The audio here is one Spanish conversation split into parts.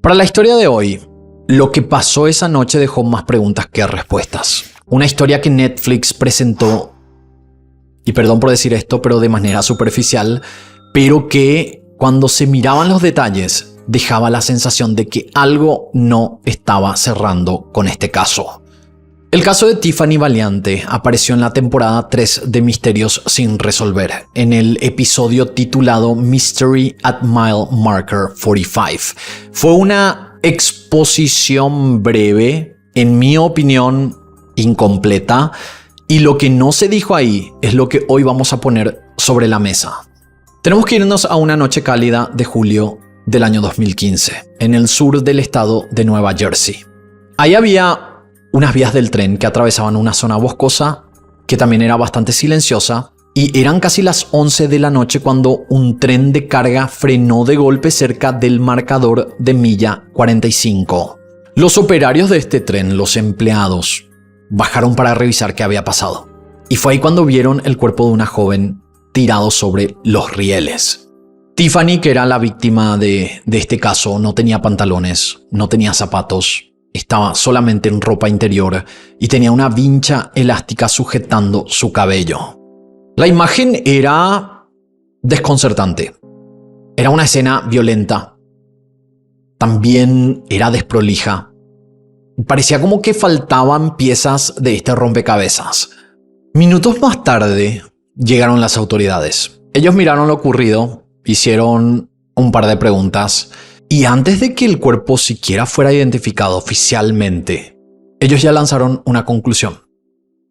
Para la historia de hoy, lo que pasó esa noche dejó más preguntas que respuestas. Una historia que Netflix presentó, y perdón por decir esto, pero de manera superficial, pero que cuando se miraban los detalles dejaba la sensación de que algo no estaba cerrando con este caso. El caso de Tiffany Valiante apareció en la temporada 3 de Misterios sin resolver, en el episodio titulado Mystery at Mile Marker 45. Fue una exposición breve, en mi opinión incompleta, y lo que no se dijo ahí es lo que hoy vamos a poner sobre la mesa. Tenemos que irnos a una noche cálida de julio del año 2015, en el sur del estado de Nueva Jersey. Ahí había unas vías del tren que atravesaban una zona boscosa que también era bastante silenciosa, y eran casi las 11 de la noche cuando un tren de carga frenó de golpe cerca del marcador de milla 45. Los operarios de este tren, los empleados, bajaron para revisar qué había pasado, y fue ahí cuando vieron el cuerpo de una joven tirado sobre los rieles. Tiffany, que era la víctima de este caso, no tenía pantalones, no tenía zapatos, estaba solamente en ropa interior y tenía una vincha elástica sujetando su cabello. La imagen era desconcertante. Era una escena violenta. También era desprolija. Parecía como que faltaban piezas de este rompecabezas. Minutos más tarde llegaron las autoridades. Ellos miraron lo ocurrido, hicieron un par de preguntas, y antes de que el cuerpo siquiera fuera identificado oficialmente, ellos ya lanzaron una conclusión.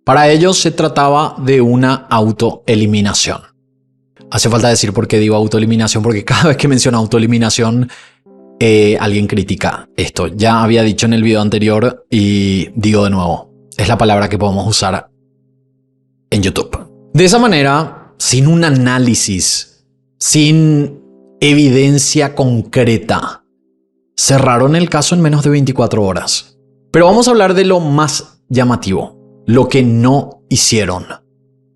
Para ellos se trataba de una autoeliminación. Hace falta decir por qué digo autoeliminación, porque cada vez que menciono autoeliminación, alguien critica esto. Ya había dicho en el video anterior y digo de nuevo, es la palabra que podemos usar en YouTube. De esa manera, sin un análisis, sin evidencia concreta, cerraron el caso en menos de 24 horas. Pero vamos a hablar de lo más llamativo, lo que no hicieron.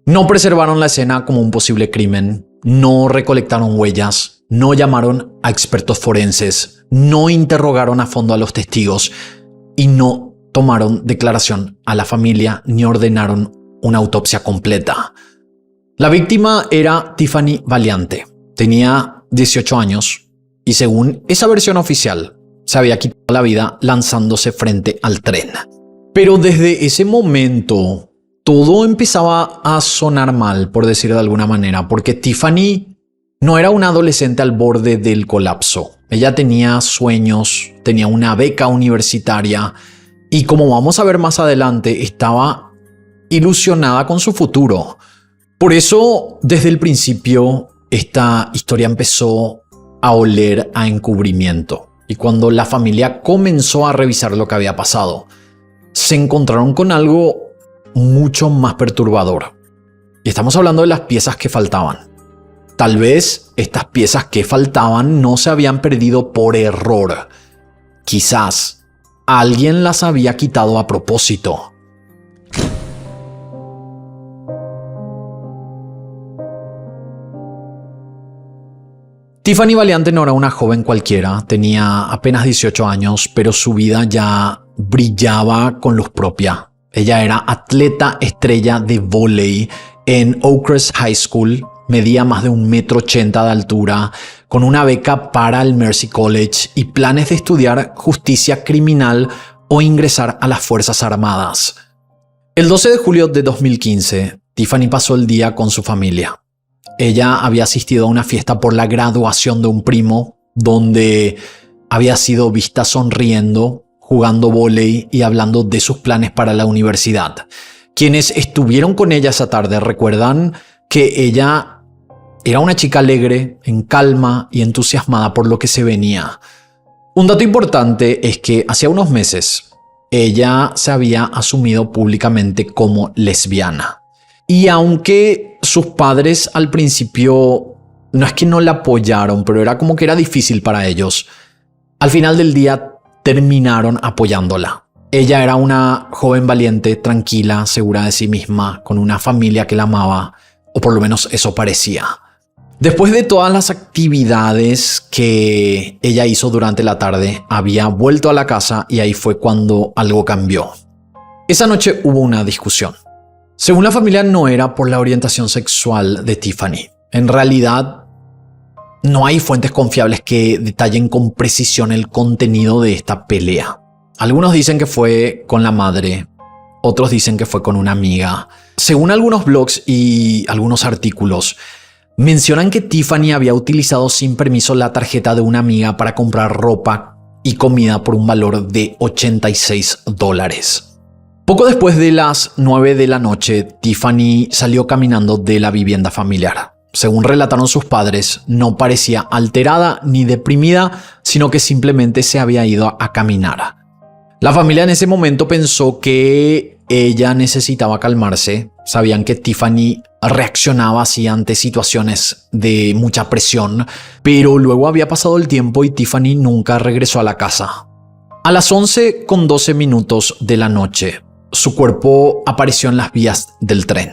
No preservaron la escena como un posible crimen, no recolectaron huellas, no llamaron a expertos forenses, no interrogaron a fondo a los testigos y no tomaron declaración a la familia ni ordenaron una autopsia completa. La víctima era Tiffany Valiante. Tenía 18 años y, según esa versión oficial, se había quitado la vida lanzándose frente al tren. Pero desde ese momento todo empezaba a sonar mal, por decir de alguna manera, porque Tiffany no era una adolescente al borde del colapso. Ella tenía sueños, tenía una beca universitaria y, como vamos a ver más adelante, estaba ilusionada con su futuro. Por eso, desde el principio, esta historia empezó a oler a encubrimiento. Y cuando la familia comenzó a revisar lo que había pasado, se encontraron con algo mucho más perturbador. Y estamos hablando de las piezas que faltaban. Tal vez estas piezas que faltaban no se habían perdido por error. Quizás alguien las había quitado a propósito. Tiffany Valiante no era una joven cualquiera, tenía apenas 18 años, pero su vida ya brillaba con luz propia. Ella era atleta estrella de vóley en Oakcrest High School, medía más de 1,80 m de altura, con una beca para el Mercy College y planes de estudiar justicia criminal o ingresar a las Fuerzas Armadas. El 12 de julio de 2015, Tiffany pasó el día con su familia. Ella había asistido a una fiesta por la graduación de un primo, donde había sido vista sonriendo, jugando vóley y hablando de sus planes para la universidad. Quienes estuvieron con ella esa tarde recuerdan que ella era una chica alegre, en calma y entusiasmada por lo que se venía. Un dato importante es que hacía unos meses ella se había asumido públicamente como lesbiana. Y aunque sus padres al principio no es que no la apoyaron, pero era como que era difícil para ellos, al final del día terminaron apoyándola. Ella era una joven valiente, tranquila, segura de sí misma, con una familia que la amaba, o por lo menos eso parecía. Después de todas las actividades que ella hizo durante la tarde, había vuelto a la casa y ahí fue cuando algo cambió. Esa noche hubo una discusión. Según la familia, no era por la orientación sexual de Tiffany. En realidad, no hay fuentes confiables que detallen con precisión el contenido de esta pelea. Algunos dicen que fue con la madre, otros dicen que fue con una amiga. Según algunos blogs y algunos artículos, mencionan que Tiffany había utilizado sin permiso la tarjeta de una amiga para comprar ropa y comida por un valor de $86. Poco después de las 9 de la noche, Tiffany salió caminando de la vivienda familiar. Según relataron sus padres, no parecía alterada ni deprimida, sino que simplemente se había ido a caminar. La familia en ese momento pensó que ella necesitaba calmarse. Sabían que Tiffany reaccionaba así ante situaciones de mucha presión, pero luego había pasado el tiempo y Tiffany nunca regresó a la casa. A las 11:12 de la noche, su cuerpo apareció en las vías del tren.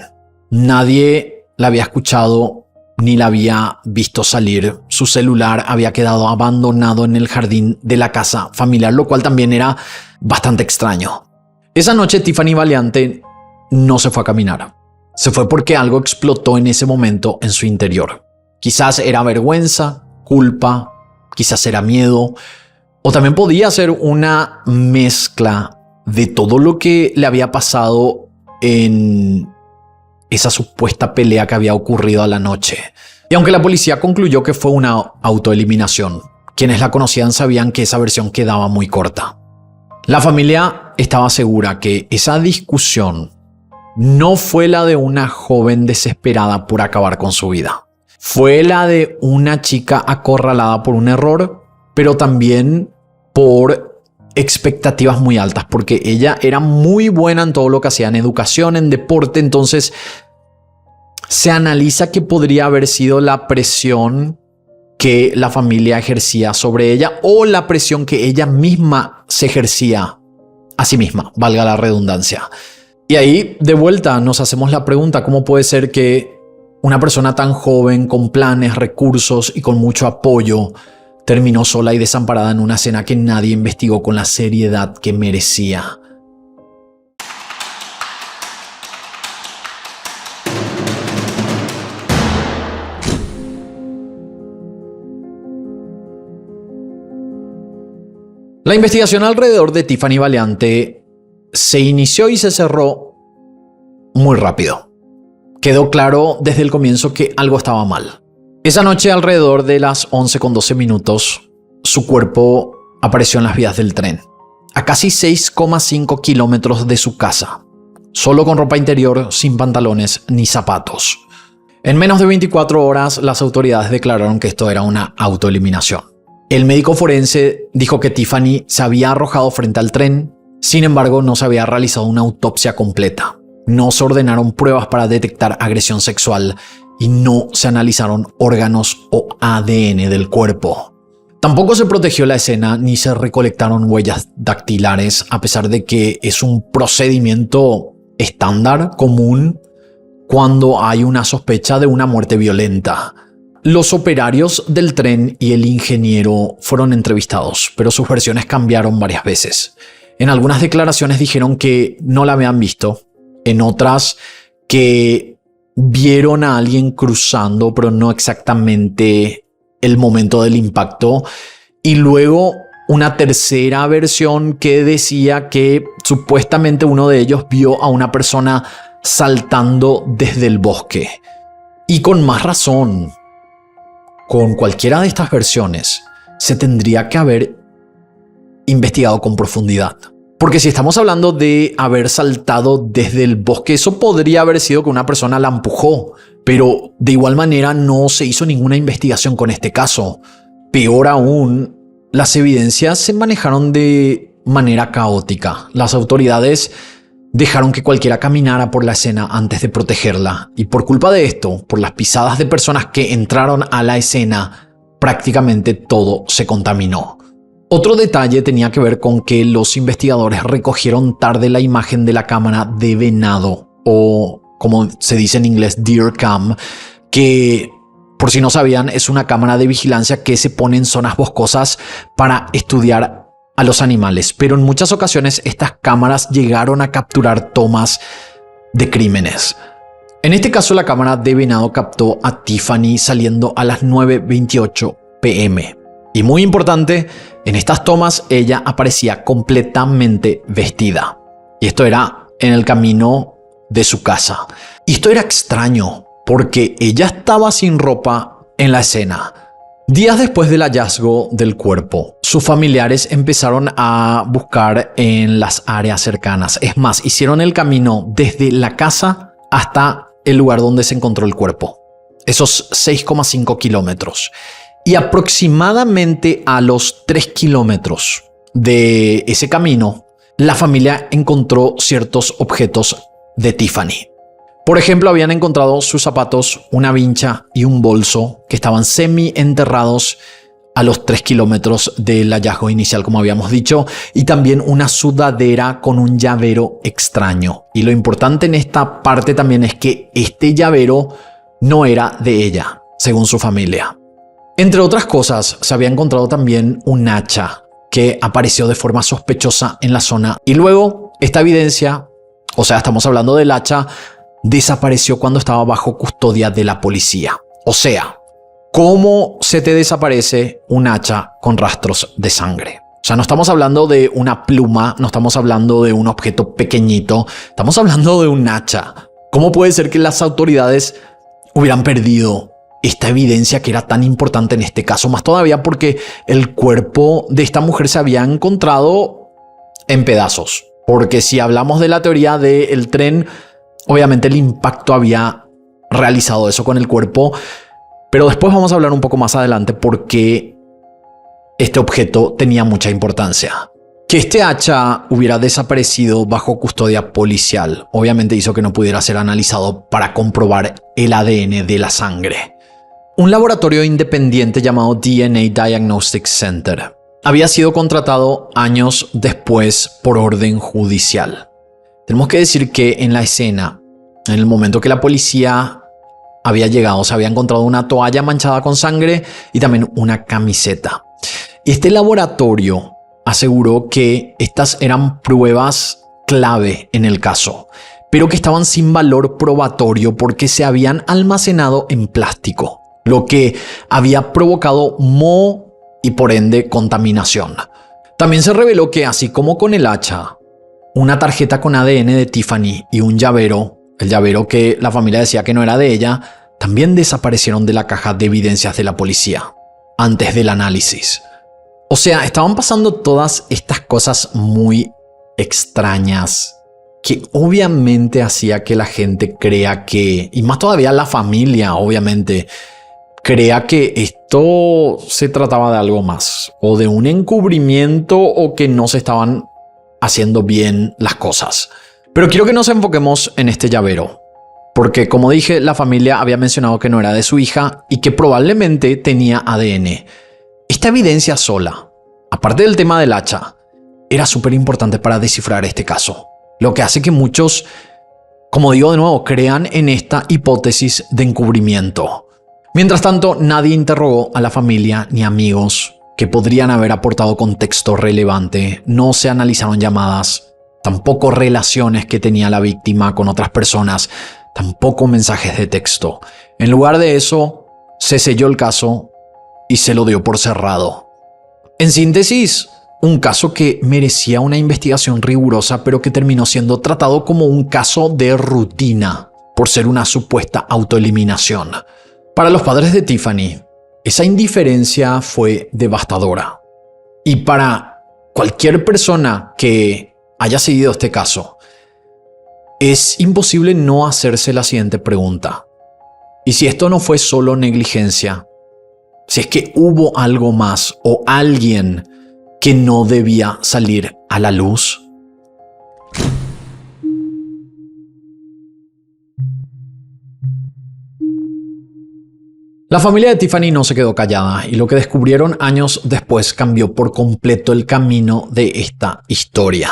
Nadie la había escuchado ni la había visto salir. Su celular había quedado abandonado en el jardín de la casa familiar, lo cual también era bastante extraño. Esa noche Tiffany Valiante no se fue a caminar. Se fue porque algo explotó en ese momento en su interior. Quizás era vergüenza, culpa, quizás era miedo, o también podía ser una mezcla de todo lo que le había pasado en esa supuesta pelea que había ocurrido a la noche. Y aunque la policía concluyó que fue una autoeliminación, quienes la conocían sabían que esa versión quedaba muy corta. La familia estaba segura que esa discusión no fue la de una joven desesperada por acabar con su vida. Fue la de una chica acorralada por un error, pero también por expectativas muy altas, porque ella era muy buena en todo lo que hacía, en educación, en deporte. Entonces se analiza que podría haber sido la presión que la familia ejercía sobre ella o la presión que ella misma se ejercía a sí misma, valga la redundancia. Y ahí de vuelta nos hacemos la pregunta: ¿cómo puede ser que una persona tan joven, con planes, recursos y con mucho apoyo, terminó sola y desamparada en una escena que nadie investigó con la seriedad que merecía? La investigación alrededor de Tiffany Valiante se inició y se cerró muy rápido. Quedó claro desde el comienzo que algo estaba mal. Esa noche, alrededor de las 11:12, su cuerpo apareció en las vías del tren, a casi 6,5 kilómetros de su casa, solo con ropa interior, sin pantalones ni zapatos. En menos de 24 horas, las autoridades declararon que esto era una autoeliminación. El médico forense dijo que Tiffany se había arrojado frente al tren. Sin embargo, no se había realizado una autopsia completa. No se ordenaron pruebas para detectar agresión sexual y no se analizaron órganos o ADN del cuerpo. Tampoco se protegió la escena ni se recolectaron huellas dactilares, a pesar de que es un procedimiento estándar, común, cuando hay una sospecha de una muerte violenta. Los operarios del tren y el ingeniero fueron entrevistados, pero sus versiones cambiaron varias veces. En algunas declaraciones dijeron que no la habían visto, en otras que vieron a alguien cruzando, pero no exactamente el momento del impacto. Y luego una tercera versión que decía que supuestamente uno de ellos vio a una persona saltando desde el bosque. Y con más razón, con cualquiera de estas versiones se tendría que haber investigado con profundidad. Porque si estamos hablando de haber saltado desde el bosque, eso podría haber sido que una persona la empujó, pero de igual manera no se hizo ninguna investigación con este caso. Peor aún, las evidencias se manejaron de manera caótica. Las autoridades dejaron que cualquiera caminara por la escena antes de protegerla, y por culpa de esto, por las pisadas de personas que entraron a la escena, prácticamente todo se contaminó. Otro detalle tenía que ver con que los investigadores recogieron tarde la imagen de la cámara de venado, o como se dice en inglés, deer cam, que por si no sabían, es una cámara de vigilancia que se pone en zonas boscosas para estudiar a los animales. Pero en muchas ocasiones estas cámaras llegaron a capturar tomas de crímenes. En este caso, la cámara de venado captó a Tiffany saliendo a las 9:28 p.m. Y muy importante, en estas tomas ella aparecía completamente vestida. Y esto era en el camino de su casa. Y esto era extraño porque ella estaba sin ropa en la escena. Días después del hallazgo del cuerpo, sus familiares empezaron a buscar en las áreas cercanas. Es más, hicieron el camino desde la casa hasta el lugar donde se encontró el cuerpo. Esos 6,5 kilómetros. Y aproximadamente a los 3 kilómetros de ese camino, la familia encontró ciertos objetos de Tiffany. Por ejemplo, habían encontrado sus zapatos, una vincha y un bolso que estaban semi-enterrados a los 3 kilómetros del hallazgo inicial, como habíamos dicho, y también una sudadera con un llavero extraño. Y lo importante en esta parte también es que este llavero no era de ella, según su familia. Entre otras cosas, se había encontrado también un hacha que apareció de forma sospechosa en la zona. Y luego, esta evidencia, o sea, estamos hablando del hacha, desapareció cuando estaba bajo custodia de la policía. O sea, ¿cómo se te desaparece un hacha con rastros de sangre? O sea, no estamos hablando de una pluma, no estamos hablando de un objeto pequeñito, estamos hablando de un hacha. ¿Cómo puede ser que las autoridades hubieran perdido esta evidencia que era tan importante en este caso? Más todavía porque el cuerpo de esta mujer se había encontrado en pedazos. Porque si hablamos de la teoría del tren, obviamente el impacto había realizado eso con el cuerpo, pero después vamos a hablar un poco más adelante por qué este objeto tenía mucha importancia. Que este hacha hubiera desaparecido bajo custodia policial obviamente hizo que no pudiera ser analizado para comprobar el ADN de la sangre. Un laboratorio independiente llamado DNA Diagnostic Center había sido contratado años después por orden judicial. Tenemos que decir que en la escena, en el momento que la policía había llegado, se había encontrado una toalla manchada con sangre y también una camiseta. Este laboratorio aseguró que estas eran pruebas clave en el caso, pero que estaban sin valor probatorio porque se habían almacenado en plástico, lo que había provocado moho y por ende contaminación. También se reveló que, así como con el hacha, una tarjeta con ADN de Tiffany y un llavero, el llavero que la familia decía que no era de ella, también desaparecieron de la caja de evidencias de la policía antes del análisis. O sea, estaban pasando todas estas cosas muy extrañas que obviamente hacía que la gente crea que, y más todavía la familia obviamente, crea que esto se trataba de algo más, o de un encubrimiento, o que no se estaban haciendo bien las cosas. Pero quiero que nos enfoquemos en este llavero, porque como dije, la familia había mencionado que no era de su hija y que probablemente tenía ADN. Esta evidencia sola, aparte del tema del hacha, era súper importante para descifrar este caso, lo que hace que muchos, como digo de nuevo, crean en esta hipótesis de encubrimiento. Mientras tanto, nadie interrogó a la familia ni amigos que podrían haber aportado contexto relevante. No se analizaron llamadas, tampoco relaciones que tenía la víctima con otras personas, tampoco mensajes de texto. En lugar de eso, se selló el caso y se lo dio por cerrado. En síntesis, un caso que merecía una investigación rigurosa, pero que terminó siendo tratado como un caso de rutina por ser una supuesta autoeliminación. Para los padres de Tiffany, esa indiferencia fue devastadora. Y para cualquier persona que haya seguido este caso, es imposible no hacerse la siguiente pregunta. ¿Y si esto no fue solo negligencia? Si es que hubo algo más o alguien que no debía salir a la luz. La familia de Tiffany no se quedó callada y lo que descubrieron años después cambió por completo el camino de esta historia.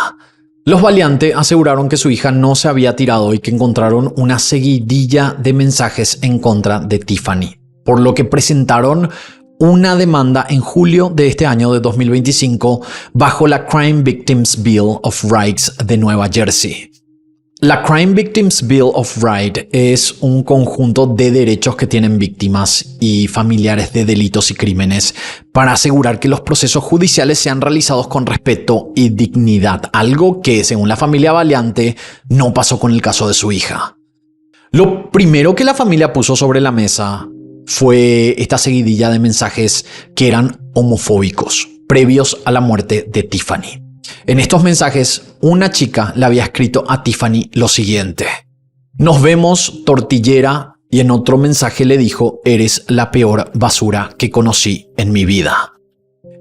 Los Valiante aseguraron que su hija no se había tirado y que encontraron una seguidilla de mensajes en contra de Tiffany. por lo que presentaron una demanda en julio de este año de 2025 bajo la Crime Victims Bill of Rights de Nueva Jersey. La Crime Victims Bill of Rights es un conjunto de derechos que tienen víctimas y familiares de delitos y crímenes para asegurar que los procesos judiciales sean realizados con respeto y dignidad, algo que, según la familia Valiante, no pasó con el caso de su hija. Lo primero que la familia puso sobre la mesa fue esta seguidilla de mensajes que eran homofóbicos, previos a la muerte de Tiffany. En estos mensajes, una chica le había escrito a Tiffany lo siguiente: "Nos vemos, tortillera", y en otro mensaje le dijo: "Eres la peor basura que conocí en mi vida".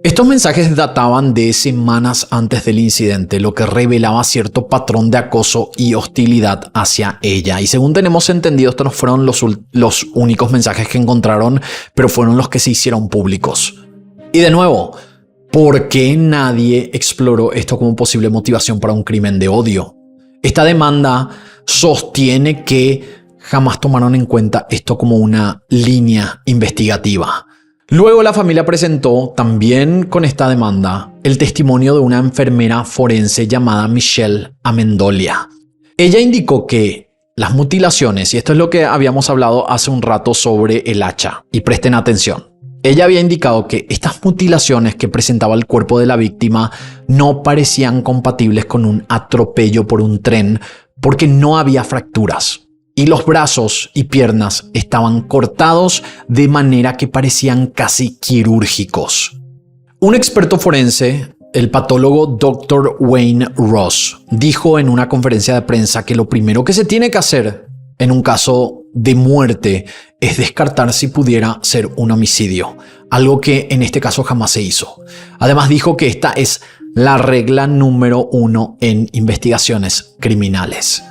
Estos mensajes databan de semanas antes del incidente, lo que revelaba cierto patrón de acoso y hostilidad hacia ella. Y según tenemos entendido, estos no fueron los únicos mensajes que encontraron, pero fueron los que se hicieron públicos. Y de nuevo, ¿por qué nadie exploró esto como posible motivación para un crimen de odio? Esta demanda sostiene que jamás tomaron en cuenta esto como una línea investigativa. Luego la familia presentó, también con esta demanda, el testimonio de una enfermera forense llamada Michelle Amendolia. Ella indicó que las mutilaciones, y esto es lo que habíamos hablado hace un rato sobre el hacha, y presten atención. Ella había indicado que estas mutilaciones que presentaba el cuerpo de la víctima no parecían compatibles con un atropello por un tren porque no había fracturas. Y los brazos y piernas estaban cortados de manera que parecían casi quirúrgicos. Un experto forense, el patólogo Dr. Wayne Ross, dijo en una conferencia de prensa que lo primero que se tiene que hacer en un caso de muerte es descartar si pudiera ser un homicidio, algo que en este caso jamás se hizo. Además dijo que esta es la regla número 1 en investigaciones criminales.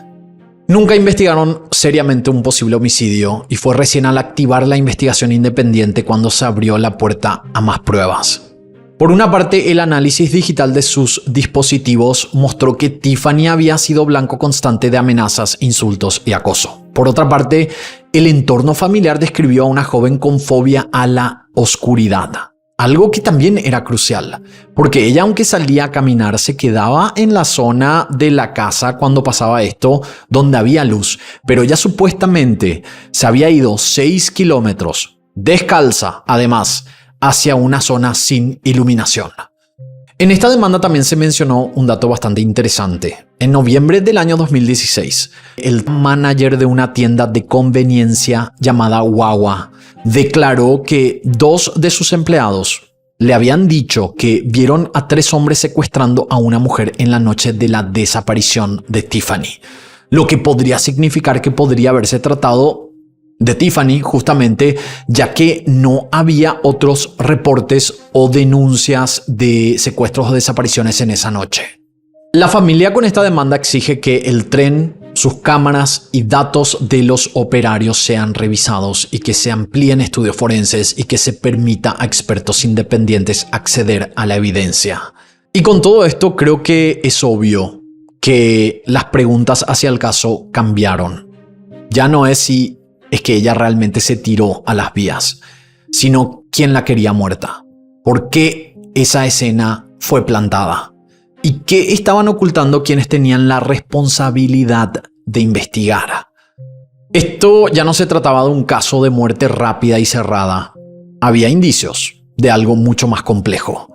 Nunca investigaron seriamente un posible homicidio y fue recién al activar la investigación independiente cuando se abrió la puerta a más pruebas. Por una parte, el análisis digital de sus dispositivos mostró que Tiffany había sido blanco constante de amenazas, insultos y acoso. Por otra parte, el entorno familiar describió a una joven con fobia a la oscuridad. Algo que también era crucial, porque ella, aunque salía a caminar, se quedaba en la zona de la casa cuando pasaba esto, donde había luz, pero ella supuestamente se había ido 6 kilómetros, descalza además, hacia una zona sin iluminación. En esta demanda también se mencionó un dato bastante interesante. En noviembre del año 2016, el manager de una tienda de conveniencia llamada Wawa declaró que 2 de sus empleados le habían dicho que vieron a 3 hombres secuestrando a una mujer en la noche de la desaparición de Tiffany, lo que podría significar que podría haberse tratado de Tiffany justamente, ya que no había otros reportes o denuncias de secuestros o desapariciones en esa noche. La familia con esta demanda exige que el tren, sus cámaras y datos de los operarios sean revisados y que se amplíen estudios forenses y que se permita a expertos independientes acceder a la evidencia. Y con todo esto creo que es obvio que las preguntas hacia el caso cambiaron. Ya no es si es que ella realmente se tiró a las vías, sino quién la quería muerta. ¿Por qué esa escena fue plantada? ¿Y qué estaban ocultando quienes tenían la responsabilidad de investigar? Esto ya no se trataba de un caso de muerte rápida y cerrada. Había indicios de algo mucho más complejo.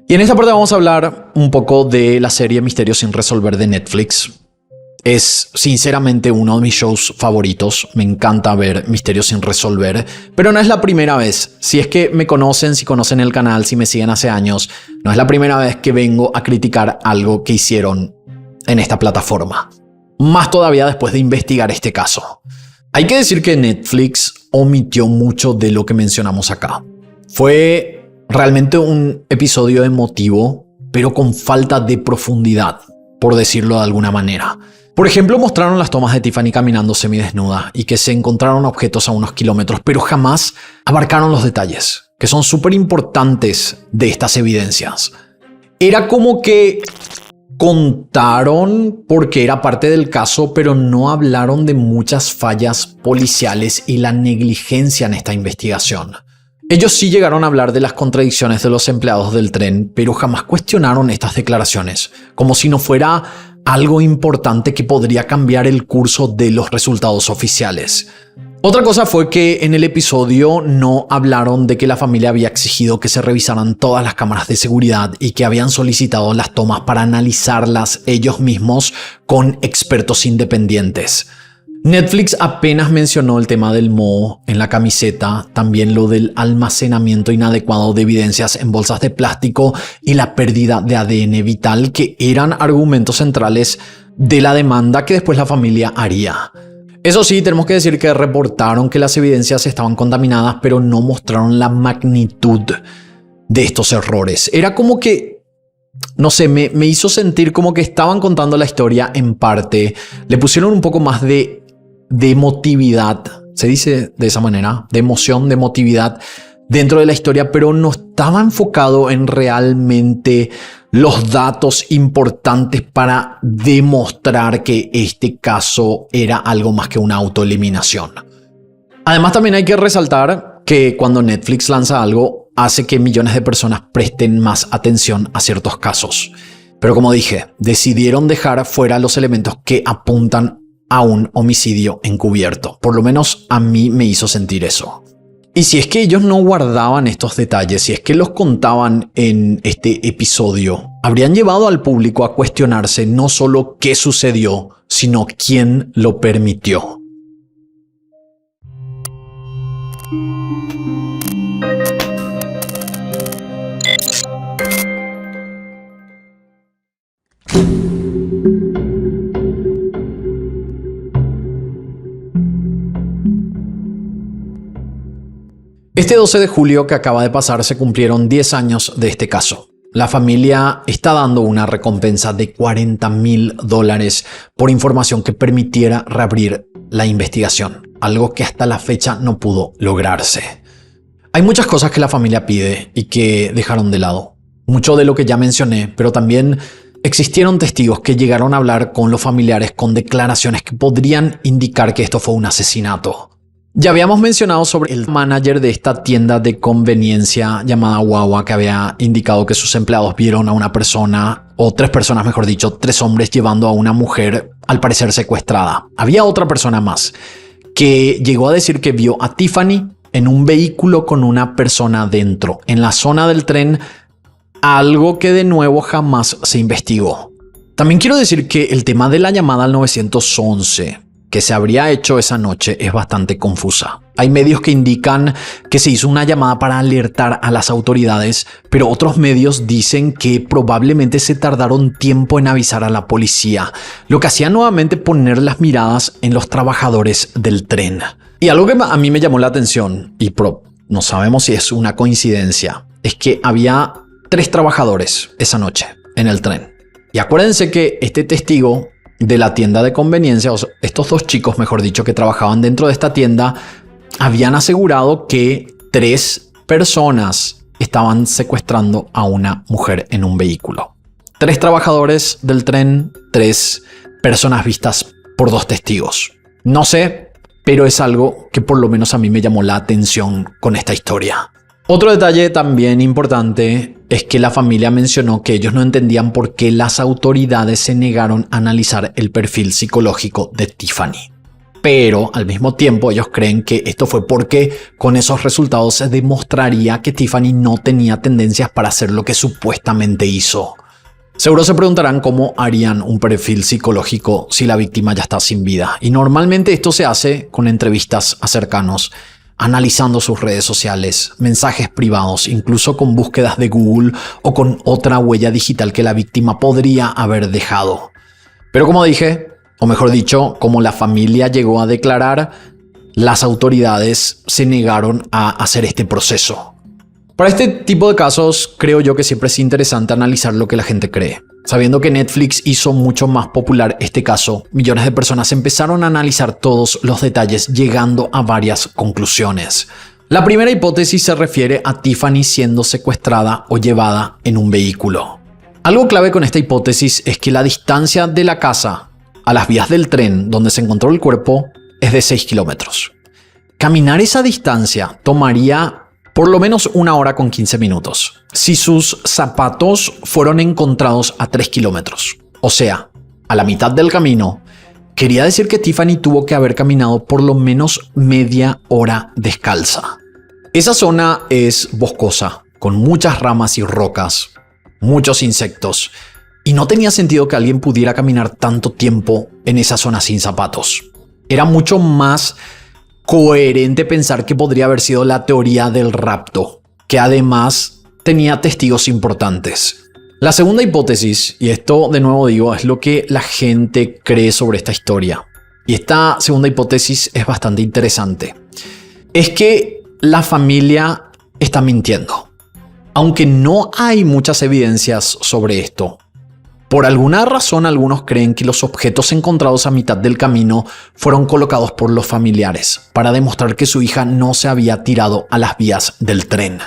Y en esta parte vamos a hablar un poco de la serie Misterios sin resolver de Netflix. Es sinceramente uno de mis shows favoritos. Me encanta ver Misterios sin resolver, pero no es la primera vez. Si es que me conocen, si conocen el canal, si me siguen hace años, no es la primera vez que vengo a criticar algo que hicieron en esta plataforma. Más todavía después de investigar este caso. Hay que decir que Netflix omitió mucho de lo que mencionamos acá. Fue realmente un episodio emotivo, pero con falta de profundidad, por decirlo de alguna manera. Por ejemplo, mostraron las tomas de Tiffany caminando semidesnuda y que se encontraron objetos a unos kilómetros, pero jamás abarcaron los detalles, que son súper importantes de estas evidencias. Era como que contaron porque era parte del caso, pero no hablaron de muchas fallas policiales y la negligencia en esta investigación. Ellos sí llegaron a hablar de las contradicciones de los empleados del tren, pero jamás cuestionaron estas declaraciones, como si no fuera algo importante que podría cambiar el curso de los resultados oficiales. Otra cosa fue que en el episodio no hablaron de que la familia había exigido que se revisaran todas las cámaras de seguridad y que habían solicitado las tomas para analizarlas ellos mismos con expertos independientes. Netflix apenas mencionó el tema del moho en la camiseta, también lo del almacenamiento inadecuado de evidencias en bolsas de plástico y la pérdida de ADN vital, que eran argumentos centrales de la demanda que después la familia haría. Eso sí, tenemos que decir que reportaron que las evidencias estaban contaminadas, pero no mostraron la magnitud de estos errores. Era como que, no sé, me hizo sentir como que estaban contando la historia en parte. Le pusieron un poco más de emotividad, se dice de esa manera, de emoción, de emotividad dentro de la historia, pero no estaba enfocado en realmente los datos importantes para demostrar que este caso era algo más que una autoeliminación. Además, también hay que resaltar que cuando Netflix lanza algo, hace que millones de personas presten más atención a ciertos casos. Pero como dije, decidieron dejar fuera los elementos que apuntan a un homicidio encubierto. Por lo menos a mí me hizo sentir eso. Y si es que ellos no guardaban estos detalles, si es que los contaban en este episodio, habrían llevado al público a cuestionarse no solo qué sucedió, sino quién lo permitió. Este 12 de julio que acaba de pasar se cumplieron 10 años de este caso. La familia está dando una recompensa de $40,000 por información que permitiera reabrir la investigación, algo que hasta la fecha no pudo lograrse. Hay muchas cosas que la familia pide y que dejaron de lado. Mucho de lo que ya mencioné, pero también existieron testigos que llegaron a hablar con los familiares con declaraciones que podrían indicar que esto fue un asesinato. Ya habíamos mencionado sobre el manager de esta tienda de conveniencia llamada Wawa, que había indicado que sus empleados vieron a una persona, o 3 personas mejor dicho, 3 hombres llevando a una mujer al parecer secuestrada. Había otra persona más que llegó a decir que vio a Tiffany en un vehículo con una persona dentro, en la zona del tren, algo que de nuevo jamás se investigó. También quiero decir que el tema de la llamada al 911 que se habría hecho esa noche es bastante confusa. Hay medios que indican que se hizo una llamada para alertar a las autoridades, pero otros medios dicen que probablemente se tardaron tiempo en avisar a la policía, lo que hacía nuevamente poner las miradas en los trabajadores del tren. Y algo que a mí me llamó la atención, y no sabemos si es una coincidencia, es que había 3 trabajadores esa noche en el tren. Y acuérdense que este testigo de la tienda de conveniencia, o estos 2 chicos, mejor dicho, que trabajaban dentro de esta tienda, habían asegurado que 3 personas estaban secuestrando a una mujer en un vehículo. 3 trabajadores del tren, 3 personas vistas por 2 testigos. No sé, pero es algo que por lo menos a mí me llamó la atención con esta historia. Otro detalle también importante es que la familia mencionó que ellos no entendían por qué las autoridades se negaron a analizar el perfil psicológico de Tiffany. Pero al mismo tiempo ellos creen que esto fue porque con esos resultados se demostraría que Tiffany no tenía tendencias para hacer lo que supuestamente hizo. Seguro se preguntarán cómo harían un perfil psicológico si la víctima ya está sin vida. Y normalmente esto se hace con entrevistas a cercanos, analizando sus redes sociales, mensajes privados, incluso con búsquedas de Google o con otra huella digital que la víctima podría haber dejado. Pero como dije, o mejor dicho, como la familia llegó a declarar, las autoridades se negaron a hacer este proceso. Para este tipo de casos, creo yo que siempre es interesante analizar lo que la gente cree. Sabiendo que Netflix hizo mucho más popular este caso, millones de personas empezaron a analizar todos los detalles, llegando a varias conclusiones. La primera hipótesis se refiere a Tiffany siendo secuestrada o llevada en un vehículo. Algo clave con esta hipótesis es que la distancia de la casa a las vías del tren donde se encontró el cuerpo es de 6 kilómetros. Caminar esa distancia tomaría por lo menos 1 hora con 15 minutos. Si sus zapatos fueron encontrados a 3 kilómetros, o sea, a la mitad del camino, quería decir que Tiffany tuvo que haber caminado por lo menos media hora descalza. Esa zona es boscosa, con muchas ramas y rocas, muchos insectos, y no tenía sentido que alguien pudiera caminar tanto tiempo en esa zona sin zapatos. Era mucho más coherente pensar que podría haber sido la teoría del rapto, que además tenía testigos importantes. La segunda hipótesis, y esto de nuevo digo, es lo que la gente cree sobre esta historia. Y esta segunda hipótesis es bastante interesante. Es que la familia está mintiendo. Aunque no hay muchas evidencias sobre esto, por alguna razón algunos creen que los objetos encontrados a mitad del camino fueron colocados por los familiares para demostrar que su hija no se había tirado a las vías del tren.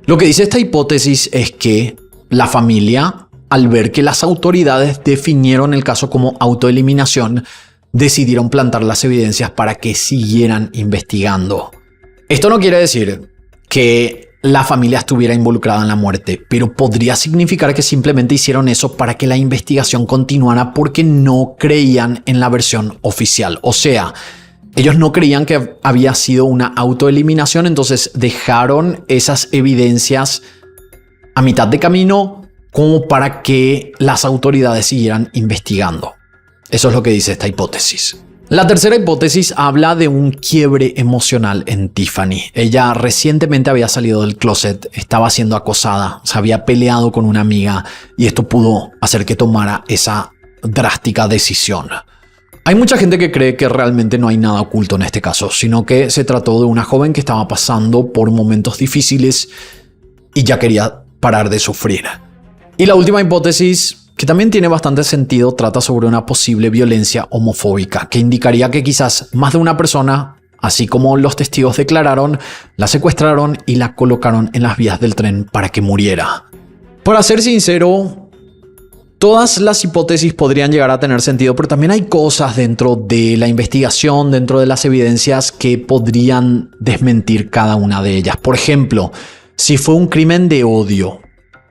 Lo que dice esta hipótesis es que la familia, al ver que las autoridades definieron el caso como autoeliminación, decidieron plantar las evidencias para que siguieran investigando. Esto no quiere decir que la familia estuviera involucrada en la muerte, pero podría significar que simplemente hicieron eso para que la investigación continuara porque no creían en la versión oficial. O sea, ellos no creían que había sido una autoeliminación, entonces dejaron esas evidencias a mitad de camino como para que las autoridades siguieran investigando. Eso es lo que dice esta hipótesis. La tercera hipótesis habla de un quiebre emocional en Tiffany. Ella recientemente había salido del closet, estaba siendo acosada, se había peleado con una amiga y esto pudo hacer que tomara esa drástica decisión. Hay mucha gente que cree que realmente no hay nada oculto en este caso, sino que se trató de una joven que estaba pasando por momentos difíciles y ya quería parar de sufrir. Y la última hipótesis, que también tiene bastante sentido, trata sobre una posible violencia homofóbica, que indicaría que quizás más de una persona, así como los testigos declararon, la secuestraron y la colocaron en las vías del tren para que muriera. Para ser sincero, todas las hipótesis podrían llegar a tener sentido, pero también hay cosas dentro de la investigación, dentro de las evidencias, que podrían desmentir cada una de ellas. Por ejemplo, si fue un crimen de odio,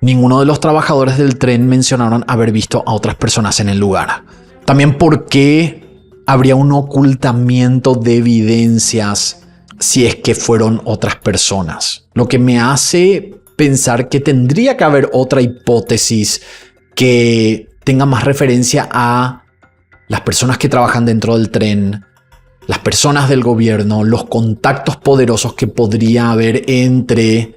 ninguno de los trabajadores del tren mencionaron haber visto a otras personas en el lugar. También, ¿por qué habría un ocultamiento de evidencias si es que fueron otras personas? Lo que me hace pensar que tendría que haber otra hipótesis que tenga más referencia a las personas que trabajan dentro del tren, las personas del gobierno, los contactos poderosos que podría haber entre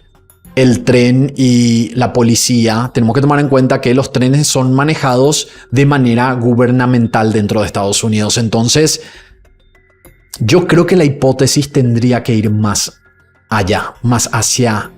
el tren y la policía. Tenemos que tomar en cuenta que los trenes son manejados de manera gubernamental dentro de Estados Unidos. Entonces, yo creo que la hipótesis tendría que ir más allá, más hacia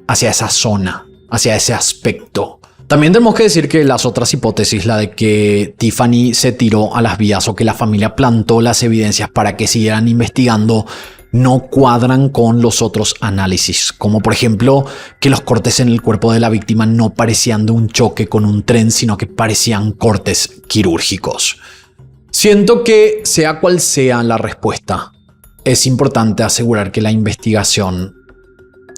esa zona, hacia ese aspecto. También tenemos que decir que las otras hipótesis, la de que Tiffany se tiró a las vías o que la familia plantó las evidencias para que siguieran investigando, no cuadran con los otros análisis, como por ejemplo que los cortes en el cuerpo de la víctima no parecían de un choque con un tren, sino que parecían cortes quirúrgicos. Siento que sea cual sea la respuesta, es importante asegurar que la investigación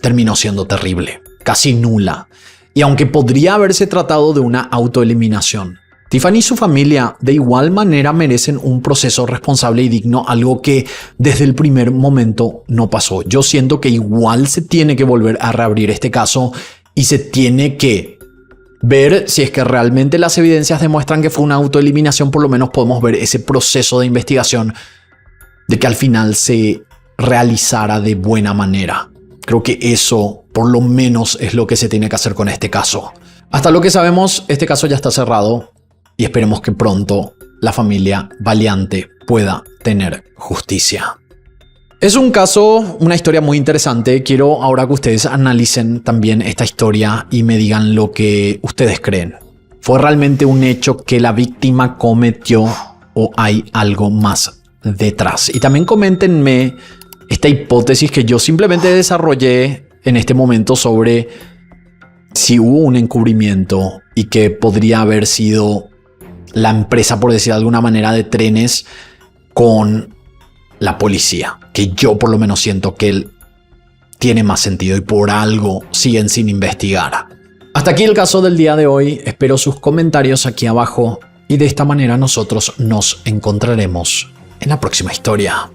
terminó siendo terrible, casi nula, y aunque podría haberse tratado de una autoeliminación, Tiffany y su familia de igual manera merecen un proceso responsable y digno, algo que desde el primer momento no pasó. Yo siento que igual se tiene que volver a reabrir este caso y se tiene que ver si es que realmente las evidencias demuestran que fue una autoeliminación. Por lo menos podemos ver ese proceso de investigación de que al final se realizara de buena manera. Creo que eso por lo menos es lo que se tiene que hacer con este caso. Hasta lo que sabemos, este caso ya está cerrado. Y esperemos que pronto la familia Valiante pueda tener justicia. Es un caso, una historia muy interesante. Quiero ahora que ustedes analicen también esta historia y me digan lo que ustedes creen. ¿Fue realmente un hecho que la víctima cometió o hay algo más detrás? Y también coméntenme esta hipótesis que yo simplemente desarrollé en este momento sobre si hubo un encubrimiento y que podría haber sido la empresa, por decir de alguna manera, de trenes con la policía, que yo por lo menos siento que tiene más sentido y por algo siguen sin investigar. Hasta aquí el caso del día de hoy. Espero sus comentarios aquí abajo y de esta manera nosotros nos encontraremos en la próxima historia.